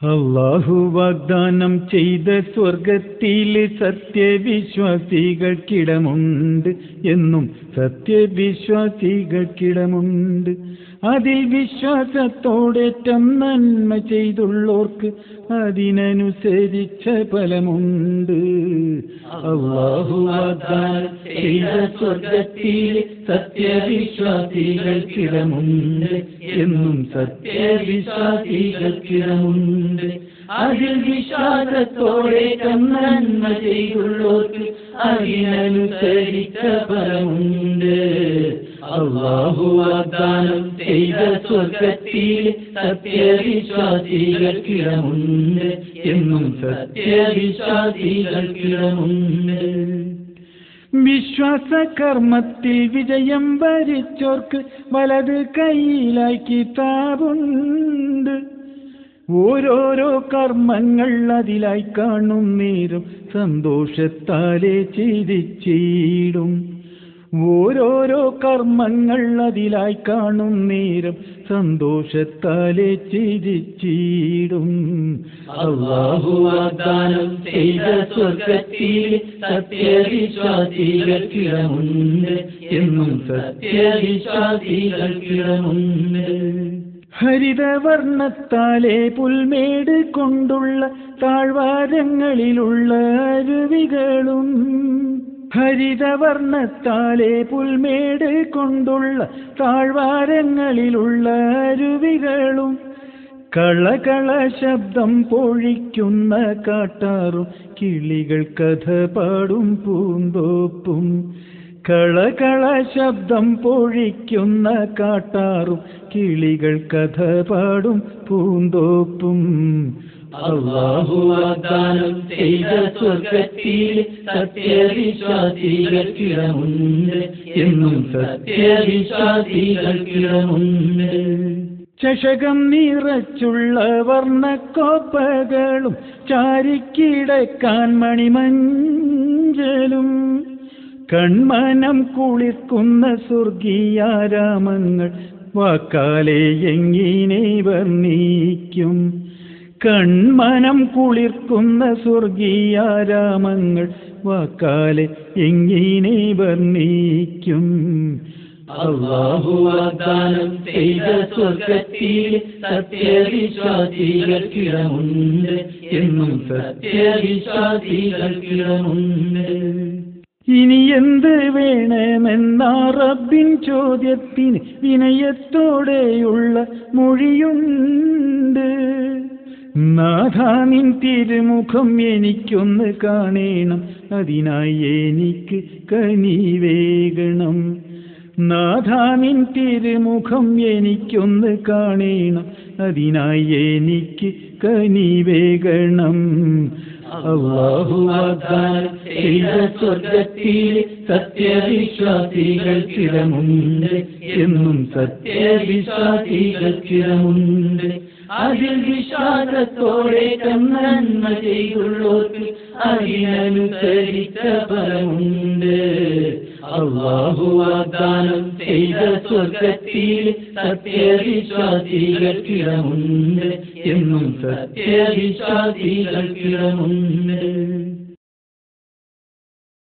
അല്ലാഹു വാഗ്ദാനം ചെയ്ത സ്വർഗത്തിൽ സത്യവിശ്വാസികൾക്കിടമുണ്ട്, എന്നും സത്യവിശ്വാസികൾക്കിടമുണ്ട്. അതിൽ വിശ്വാസത്തോടേറ്റം നന്മ ചെയ്തുള്ളോർക്ക് അതിനനുസരിച്ച ഫലമുണ്ട്. അല്ലാഹു വാഗ്ദാനം ചെയ്ത സ്വർഗത്തിൽ സത്യവിശ്വാസികൾക്കിടമുണ്ട്, എന്നും സത്യവിശ്വാസികൾക്കിടമുണ്ട്. അതിൽ വിശ്വാസത്തോടേറ്റം നന്മ ചെയ്തുള്ളോർക്ക് അതിനനുസരിച്ച ഫലമുണ്ട്. അല്ലാഹു വാഗ്ദാനം ചെയ്ത സ്വർഗത്തിൽ സത്യവിശ്വാസികൾക്കിടമുണ്ട്, എന്നും സത്യവിശ്വാസികൾക്കിടമുണ്ട്. വിശ്വാസകർമ്മത്തിൽ വിജയം വരിച്ചോർക്ക് വലത് കൈയിലായി കിതാബുണ്ട്. ഓരോരോ കർമ്മങ്ങൾ അതിലായി കാണും നേരം സന്തോഷത്താലെ ചിരിച്ചിടും. ഓരോരോ കർമ്മങ്ങൾ അതിലായി കാണും നേരം സന്തോഷത്താലെ ചിരിച്ചിടും. അല്ലാഹു വാഗ്ദാനം ചെയ്ത സ്വർഗത്തിൽ സത്യവിശ്വാസികൾക്കിടമുണ്ട്, എന്നും സത്യവിശ്വാസികൾക്കിടമുണ്ട്. ഹരിതവർണ്ണത്താലെ പുൽമേട് കൊണ്ടുള്ള താഴ്വാരങ്ങളിലുള്ള അരുവികളും, ഹരിതവർണ്ണത്താലെ പുൽമേട് കൊണ്ടുള്ള താഴ്വാരങ്ങളിലുള്ള അരുവികളും, കളകള ശബ്ദം പൊഴിക്കുന്ന കാട്ടാറും കിളികൾ കഥ പാടും പൂന്തോപ്പും, കളകള ശബ്ദം പൊഴിക്കുന്ന കാട്ടാറും കിളികൾ കഥ പാടും പൂന്തോപ്പും. അല്ലാഹു വാഗ്ദാനം ചെയ്ത സ്വർഗത്തിൽ സത്യവിശ്വാസികൾക്കിടമുണ്ട്, എന്നും സത്യവിശ്വാസികൾക്കിടമുണ്ട്. ചഷകം നിറച്ചുള്ള വർണ്ണക്കോപ്പകളും ചാരിക്കിടക്കാൻ മണിമഞ്ചലും, കൺമനം കുളിർക്കുന്ന സ്വർഗീയാരാമങ്ങൾ വാക്കാലെ എങ്ങനെ വർണ്ണിക്കും. കൺമനം കുളിർക്കുന്ന സ്വർഗീയാരാമങ്ങൾ വാക്കാലെ എങ്ങനെ വർണ്ണിക്കും. അല്ലാഹു വാഗ്ദാനം ചെയ്ത സ്വർഗത്തിൽ സത്യവിശ്വാസികൾക്കിടമുണ്ട്, എന്നും സത്യവിശ്വാസികൾക്കിടമുണ്ട്. ഇനി എന്ത് വേണമെന്ന റബ്ബിൻ ചോദ്യത്തിന് വിനയത്തോടെയുള്ള മൊഴിയുണ്ട്. നാഥാ നിൻ തിരുമുഖം എനിക്കൊന്ന് കാണേണം, അതിനായി എനിക്ക് കനിവേകണം. നാഥാ നിൻ തിരുമുഖം എനിക്കൊന്ന് കാണേണം, അതിനായി എനിക്ക് കനിവേകണം. അല്ലാഹു വാഗ്ദാനം ചെയ്ത സ്വർഗത്തിൽ സത്യവിശ്വാസികൾക്കിടമുണ്ട്, എന്നും സത്യവിശ്വാസികൾക്കിടമുണ്ട്. അതിൽ വിശ്വാസത്തോടേറ്റം നന്മ ചെയ്തുള്ളോർക്ക് അതിനനുസരിച്ച ഫലമുണ്ട്. അല്ലാഹു വാഗ്ദാനം ചെയ്ത സ്വർഗത്തിൽ സത്യവിശ്വാസികൾക്കിടമുണ്ട്, എന്നും സത്യവിശ്വാസികൾക്കിടമുണ്ട്.